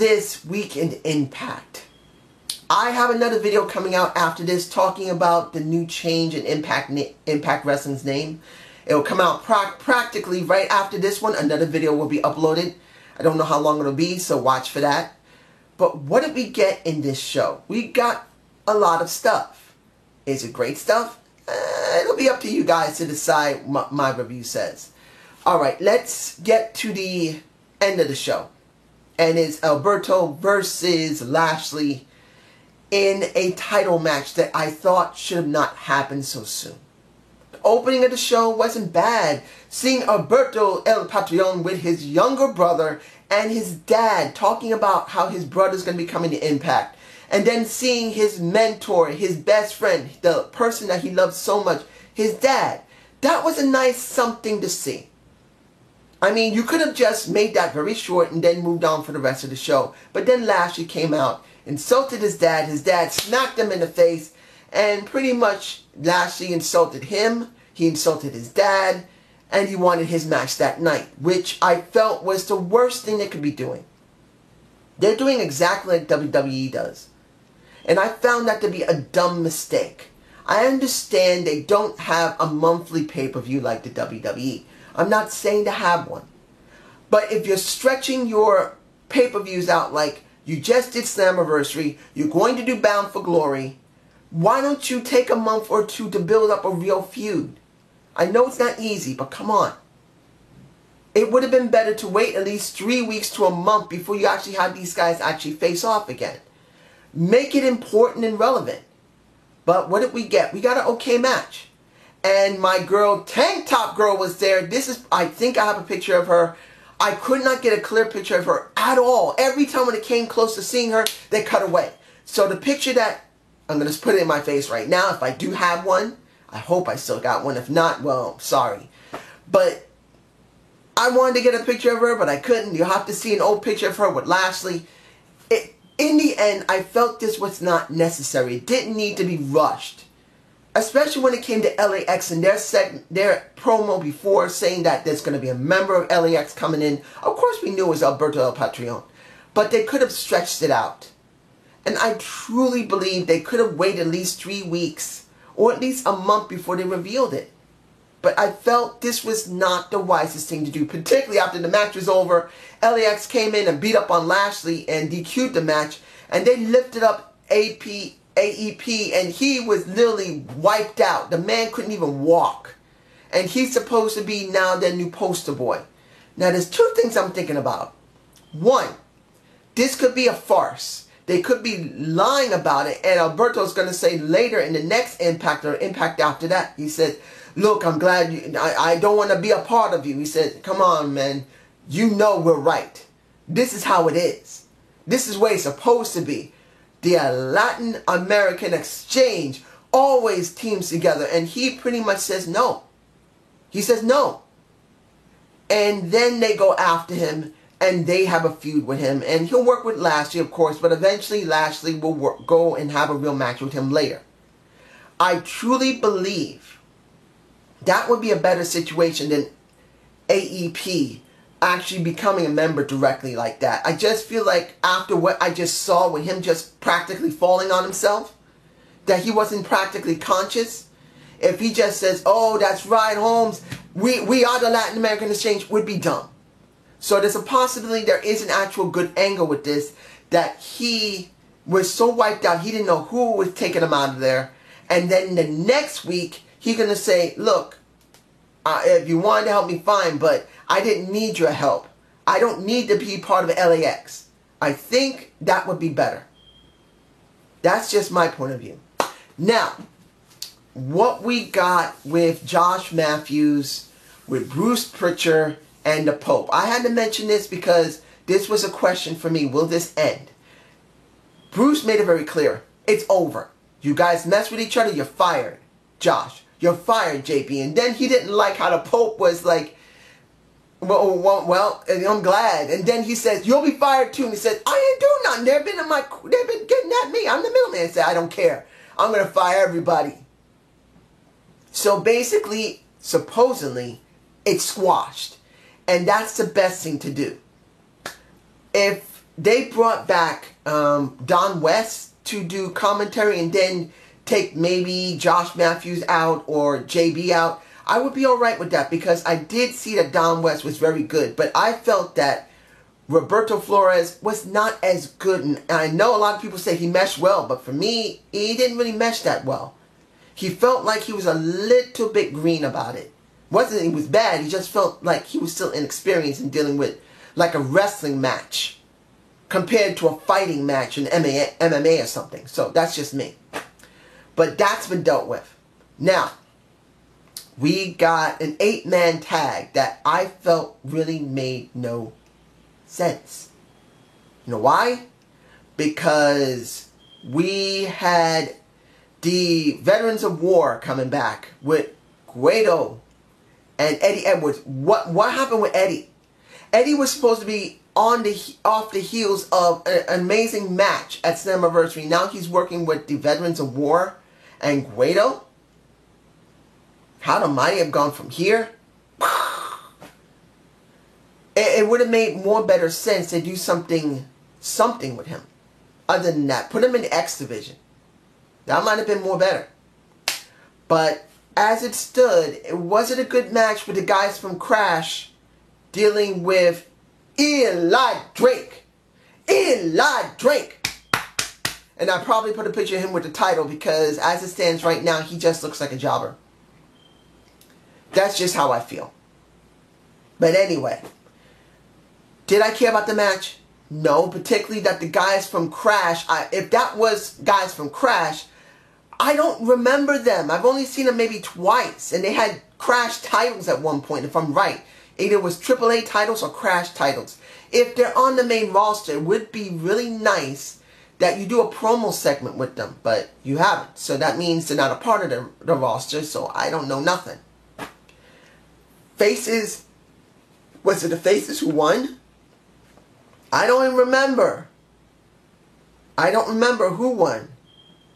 this week in Impact? I have another video coming out after this talking about the new change in Impact Wrestling's name. It will come out practically right after this one. Another video will be uploaded. I don't know how long it'll be, so watch for that. But what did we get in this show? We got a lot of stuff. Is it great stuff? It'll be up to you guys to decide what my review says. Alright, let's get to the end of the show. And it's Alberto versus Lashley in a title match that I thought should have not happened so soon. The opening of the show wasn't bad. Seeing Alberto El Patron with his younger brother and his dad talking about how his brother's going to be coming to Impact. And then seeing his mentor, his best friend, the person that he loves so much, his dad. That was a nice something to see. I mean, you could have just made that very short and then moved on for the rest of the show. But then Lashley came out, insulted his dad smacked him in the face, and pretty much Lashley insulted him, he insulted his dad, and he wanted his match that night, which I felt was the worst thing they could be doing. They're doing exactly like WWE does. And I found that to be a dumb mistake. I understand they don't have a monthly pay-per-view like the WWE. I'm not saying to have one. But if you're stretching your pay-per-views out like you just did Slammiversary, you're going to do Bound for Glory, why don't you take a month or two to build up a real feud? I know it's not easy, but come on. It would have been better to wait at least 3 weeks to a month before you actually had these guys actually face off again. Make it important and relevant. But what did we get? We got an okay match. And my girl, Tank Top Girl, was there. This is, I think I have a picture of her. I could not get a clear picture of her at all. Every time when it came close to seeing her, they cut away. So the picture that, I'm going to put it in my face right now. If I do have one, I hope I still got one. If not, well, sorry. But I wanted to get a picture of her, but I couldn't. You'll have to see an old picture of her with Lashley. In the end, I felt this was not necessary. It didn't need to be rushed. Especially when it came to LAX and their promo before saying that there's going to be a member of LAX coming in. Of course we knew it was Alberto El Patron. But they could have stretched it out. And I truly believe they could have waited at least 3 weeks. Or at least a month before they revealed it. But I felt this was not the wisest thing to do. Particularly after the match was over. LAX came in and beat up on Lashley and DQ'd the match. And they lifted up AEP and he was literally wiped out. The man couldn't even walk. And he's supposed to be now their new poster boy. Now there's two things I'm thinking about. One, this could be a farce. They could be lying about it, and Alberto's going to say later in the next Impact or Impact after that, he said, look, I'm glad I don't want to be a part of you. He said, come on, man. You know we're right. This is how it is. This is where it's supposed to be. The Latin American Exchange always teams together. And he pretty much says no. He says no. And then they go after him and they have a feud with him. And he'll work with Lashley, of course. But eventually Lashley will go and have a real match with him later. I truly believe that would be a better situation than AEP actually becoming a member directly like that. I just feel like after what I just saw with him just practically falling on himself, that he wasn't practically conscious. If he just says, oh, that's right, Holmes, we are the Latin American Exchange, would be dumb. So there's a possibility there is an actual good angle with this, that he was so wiped out, he didn't know who was taking him out of there. And then the next week, he's going to say, look, if you wanted to help me, fine, but I didn't need your help. I don't need to be part of LAX. I think that would be better. That's just my point of view. Now, what we got with Josh Matthews, with Bruce Pritchard, and the Pope. I had to mention this because this was a question for me. Will this end? Bruce made it very clear. It's over. You guys mess with each other, you're fired. Josh, you're fired, JP. And then he didn't like how the Pope was like, well, I'm glad. And then he says, you'll be fired too. And he said, I ain't doing nothing. They've been getting at me. I'm the middleman. He said, I don't care. I'm going to fire everybody. So basically, supposedly, it's squashed. And that's the best thing to do. If they brought back Don West to do commentary and then take maybe Josh Matthews out or JB out, I would be alright with that, because I did see that Don West was very good. But I felt that Roberto Flores was not as good. And I know a lot of people say he meshed well, but for me, he didn't really mesh that well. He felt like he was a little bit green about it. Wasn't he was bad, he just felt like he was still inexperienced in dealing with like a wrestling match compared to a fighting match in MMA or something. So that's just me. But that's been dealt with. Now, we got an 8-man tag that I felt really made no sense. You know why? Because we had the Veterans of War coming back with Guido and Eddie Edwards. What happened with Eddie? Eddie was supposed to be off the heels of an amazing match at Slammiversary. Now he's working with the Veterans of War and Guido. How the mighty have gone from here? It would have made more better sense to do something with him. Other than that, put him in the X division. That might have been more better. But as it stood, it wasn't a good match with the guys from Crash dealing with Eli Drake. Eli Drake. And I probably put a picture of him with the title, because as it stands right now, he just looks like a jobber. That's just how I feel. But anyway, did I care about the match? No, particularly that the guys from Crash, if that was guys from Crash, I don't remember them. I've only seen them maybe twice, and they had Crash titles at one point, if I'm right. Either it was AAA titles or Crash titles. If they're on the main roster, it would be really nice that you do a promo segment with them, but you haven't. So that means they're not a part of the roster, so I don't know nothing. Faces, was it the Faces who won? I don't even remember. I don't remember who won.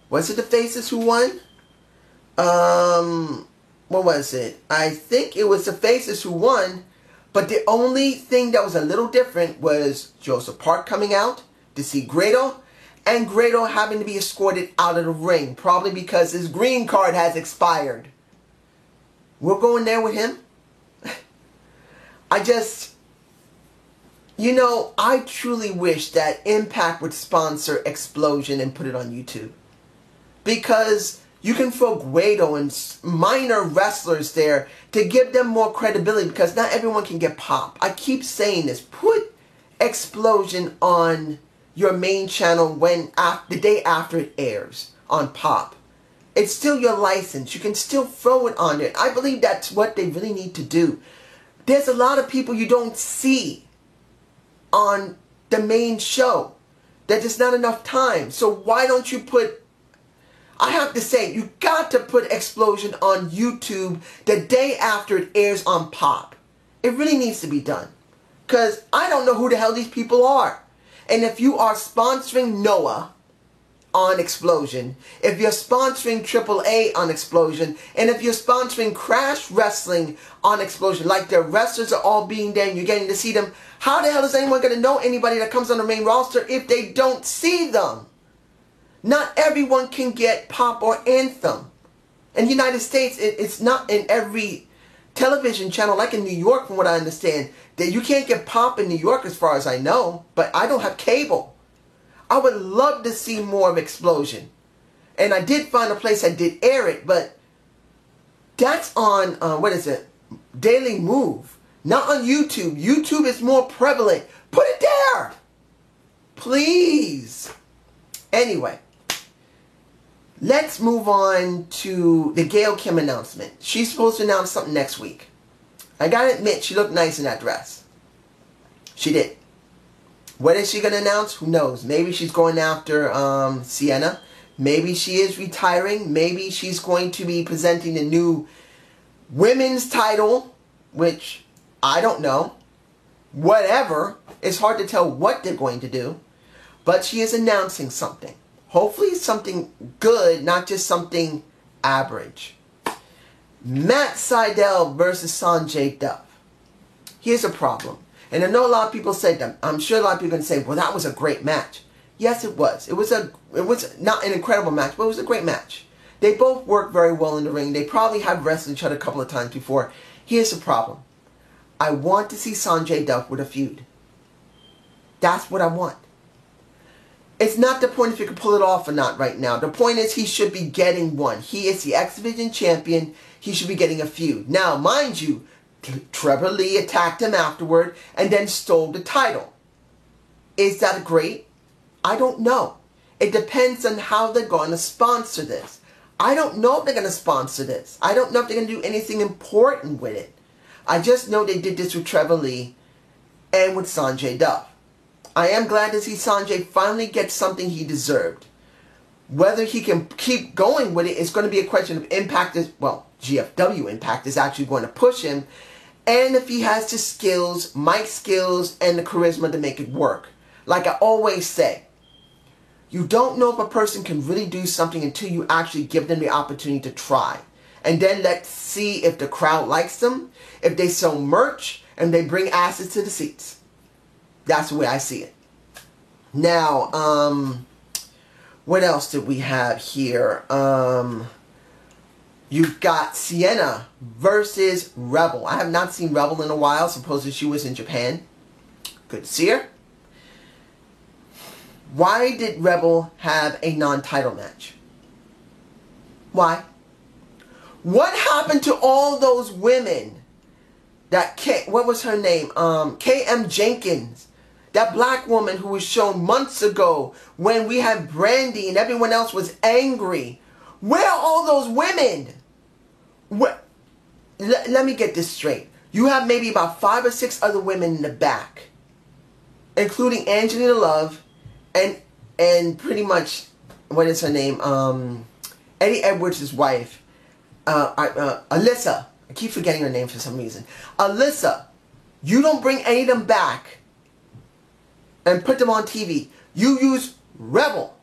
Was it the Faces who won? What was it? I think it was the Faces who won, but the only thing that was a little different was Joseph Park coming out to see Grado, and Grado having to be escorted out of the ring, probably because his green card has expired. We're going there with him? I truly wish that Impact would sponsor Explosion and put it on YouTube. Because you can throw Guido and minor wrestlers there to give them more credibility, because not everyone can get pop. I keep saying this. Put Explosion on your main channel the day after it airs on Pop. It's still your license. You can still throw it on there. I believe that's what they really need to do. There's a lot of people you don't see on the main show. There's just not enough time. So why don't you put... I have to say, you got to put Explosion on YouTube the day after it airs on Pop. It really needs to be done. Because I don't know who the hell these people are. And if you are sponsoring Noah on Explosion, if you're sponsoring AAA on Explosion, and if you're sponsoring Crash Wrestling on Explosion, like their wrestlers are all being there and you're getting to see them, how the hell is anyone going to know anybody that comes on the main roster if they don't see them? Not everyone can get Pop or Anthem. In the United States, it's not in every television channel, like in New York, from what I understand, that you can't get Pop in New York as far as I know, but I don't have cable. I would love to see more of Explosion. And I did find a place that did air it, but that's on, what is it? Daily Move. Not on YouTube. YouTube is more prevalent. Put it there! Please. Anyway. Let's move on to the Gail Kim announcement. She's supposed to announce something next week. I gotta admit, she looked nice in that dress. She did. What is she gonna announce? Who knows? Maybe she's going after Sienna. Maybe she is retiring. Maybe she's going to be presenting the new women's title, which I don't know. Whatever. It's hard to tell what they're going to do. But she is announcing something. Hopefully something good, not just something average. Matt Sydal versus Sanjay Dutt. Here's a problem. And I know a lot of people said that. I'm sure a lot of people are going to say, well, that was a great match. Yes, it was. It was not an incredible match, but it was a great match. They both work very well in the ring. They probably have wrestled each other a couple of times before. Here's the problem. I want to see Sanjay Dutt with a feud. That's what I want. It's not the point if you can pull it off or not right now. The point is he should be getting one. He is the X Division champion. He should be getting a feud. Now, mind you, Trevor Lee attacked him afterward and then stole the title. Is that great? I don't know. It depends on how they're going to sponsor this. I don't know if they're going to sponsor this. I don't know if they're going to do anything important with it. I just know they did this with Trevor Lee and with Sanjay Dutt. I am glad to see Sanjay finally get something he deserved. Whether he can keep going with it is going to be a question of Impact. GFW Impact is actually going to push him. And if he has the skills, mic skills, and the charisma to make it work. Like I always say, you don't know if a person can really do something until you actually give them the opportunity to try. And then let's see if the crowd likes them, if they sell merch, and they bring asses to the seats. That's the way I see it. Now, what else did we have here? You've got Sienna versus Rebel. I have not seen Rebel in a while. Supposedly she was in Japan. Good to see her. Why did Rebel have a non-title match? Why? What happened to all those women that what was her name? K.M. Jenkins. That black woman who was shown months ago when we had Brandy and everyone else was angry. Where are all those women? Let me get this straight. You have maybe about 5 or 6 other women in the back, including Angelina Love and pretty much, what is her name? Eddie Edwards' wife, Alyssa. I keep forgetting her name for some reason. Alyssa. You don't bring any of them back and put them on TV. You use Rebel,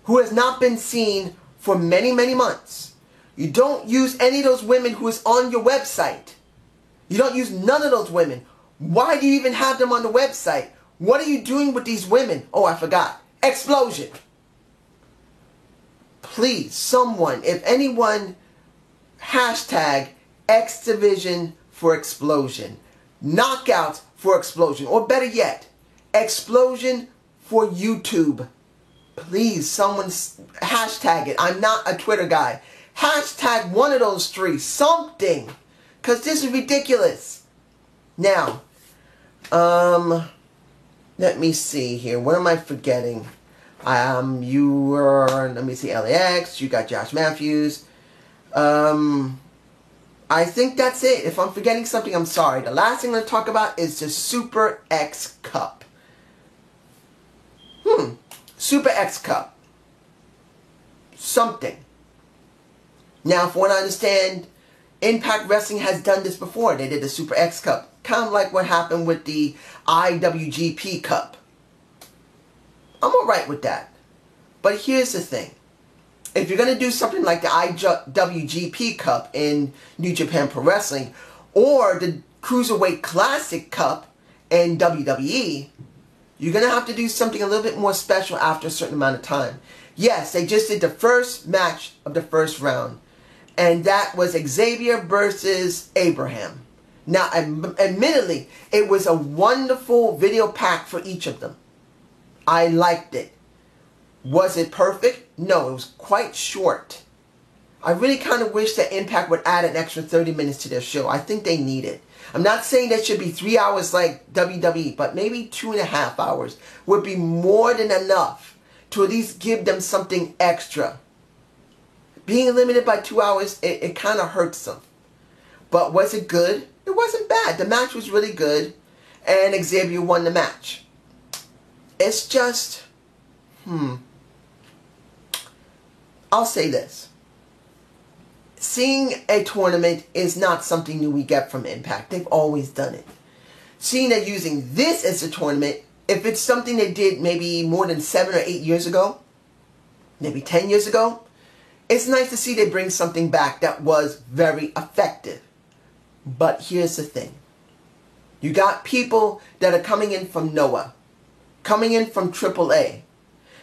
who has not been seen for many, many months. You don't use any of those women who is on your website. You don't use none of those women. Why do you even have them on the website? What are you doing with these women? Oh, I forgot. Explosion. Please, someone, if anyone, hashtag X Division for Explosion. Knockouts for Explosion. Or better yet, Explosion for YouTube. Please, someone hashtag it. I'm not a Twitter guy. Hashtag one of those 3. Something. Because this is ridiculous. Now, let me see here. What am I forgetting? Let me see, LAX. You got Josh Matthews. I think that's it. If I'm forgetting something, I'm sorry. The last thing I'm going to talk about is the Super X Cup. Super X Cup. Something. Now, from what I understand, Impact Wrestling has done this before. They did the Super X Cup. Kind of like what happened with the IWGP Cup. I'm alright with that. But here's the thing. If you're going to do something like the IWGP Cup in New Japan Pro Wrestling, or the Cruiserweight Classic Cup in WWE, you're going to have to do something a little bit more special after a certain amount of time. Yes, they just did the first match of the first round. And that was Xavier versus Abraham. Now, admittedly, it was a wonderful video pack for each of them. I liked it. Was it perfect? No, it was quite short. I really kind of wish that Impact would add an extra 30 minutes to their show. I think they need it. I'm not saying that should be 3 hours like WWE, but maybe 2.5 hours would be more than enough to at least give them something extra. Being limited by 2 hours, it kind of hurts them. But was it good? It wasn't bad. The match was really good, and Xavier won the match. It's just, I'll say this. Seeing a tournament is not something new we get from Impact. They've always done it. Seeing that using this as a tournament, if it's something they did maybe more than 7 or 8 years ago, maybe 10 years ago, it's nice to see they bring something back that was very effective. But here's the thing. You got people that are coming in from Noah, coming in from AAA.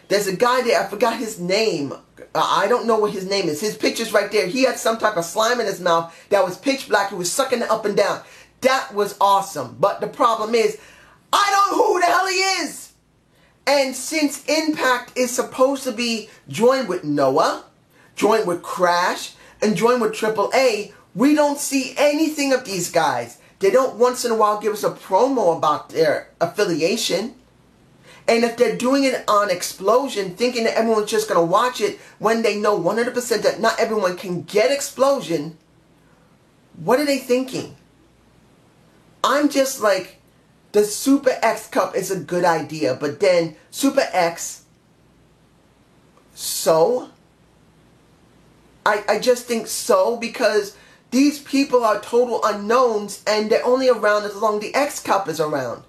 There's a guy there, I forgot his name. I don't know what his name is. His picture's right there. He had some type of slime in his mouth that was pitch black. He was sucking it up and down. That was awesome. But the problem is, I don't know who the hell he is. And since Impact is supposed to be joined with Noah, joined with Crash, and joined with AAA, we don't see anything of these guys. They don't once in a while give us a promo about their affiliation. And if they're doing it on Explosion, thinking that everyone's just going to watch it when they know 100% that not everyone can get Explosion, what are they thinking? I'm just like, the Super X Cup is a good idea, but then Super X, so? I just think so, because these people are total unknowns and they're only around as long as the X Cup is around.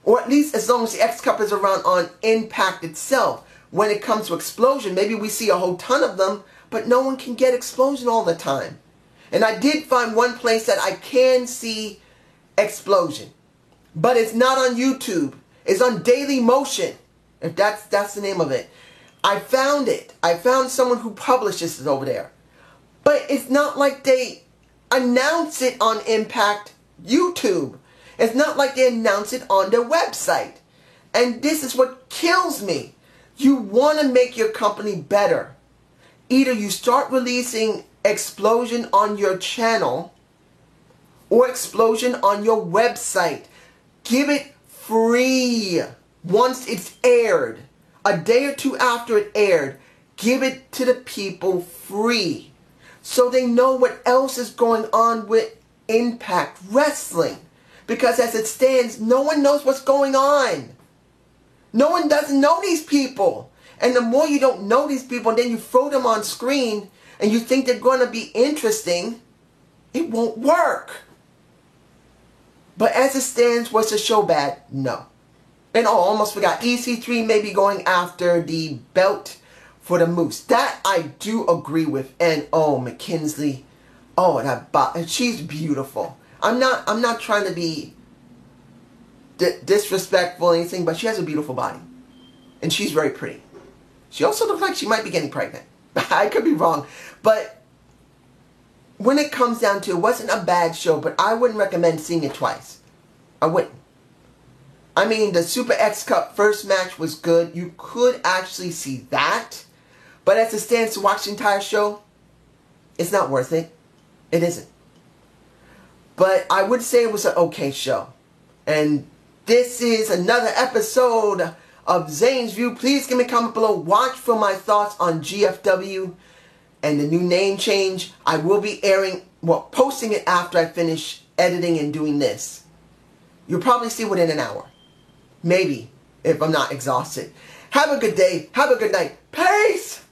Or at least as long as the X Cup is around on Impact itself. When it comes to Explosion, maybe we see a whole ton of them, but no one can get Explosion all the time. And I did find one place that I can see Explosion. But it's not on YouTube. It's on Daily Motion. If that's the name of it. I found it. I found someone who publishes it over there. But it's not like they announce it on Impact YouTube. It's not like they announce it on their website. And this is what kills me. You want to make your company better. Either you start releasing Explosion on your channel or Explosion on your website. Give it free once it's aired. A day or two after it aired, give it to the people free. So they know what else is going on with Impact Wrestling. Because as it stands, no one knows what's going on. No one doesn't know these people. And the more you don't know these people, and then you throw them on screen, and you think they're going to be interesting, it won't work. But as it stands, was the show bad? No. And oh, almost forgot, EC3 may be going after the belt for the Moose. That I do agree with. And oh, McKinley, oh, that she's beautiful. I'm not trying to be disrespectful or anything, but she has a beautiful body. And she's very pretty. She also looks like she might be getting pregnant. I could be wrong. But when it comes down to it, wasn't a bad show, but I wouldn't recommend seeing it twice. I wouldn't. I mean, the Super X Cup first match was good. You could actually see that. But as it stands to watch the entire show, it's not worth it. It isn't. But I would say it was an okay show. And this is another episode of Zane's View. Please give me a comment below. Watch for my thoughts on GFW and the new name change. I will be posting it after I finish editing and doing this. You'll probably see within an hour. Maybe, if I'm not exhausted. Have a good day. Have a good night. Peace!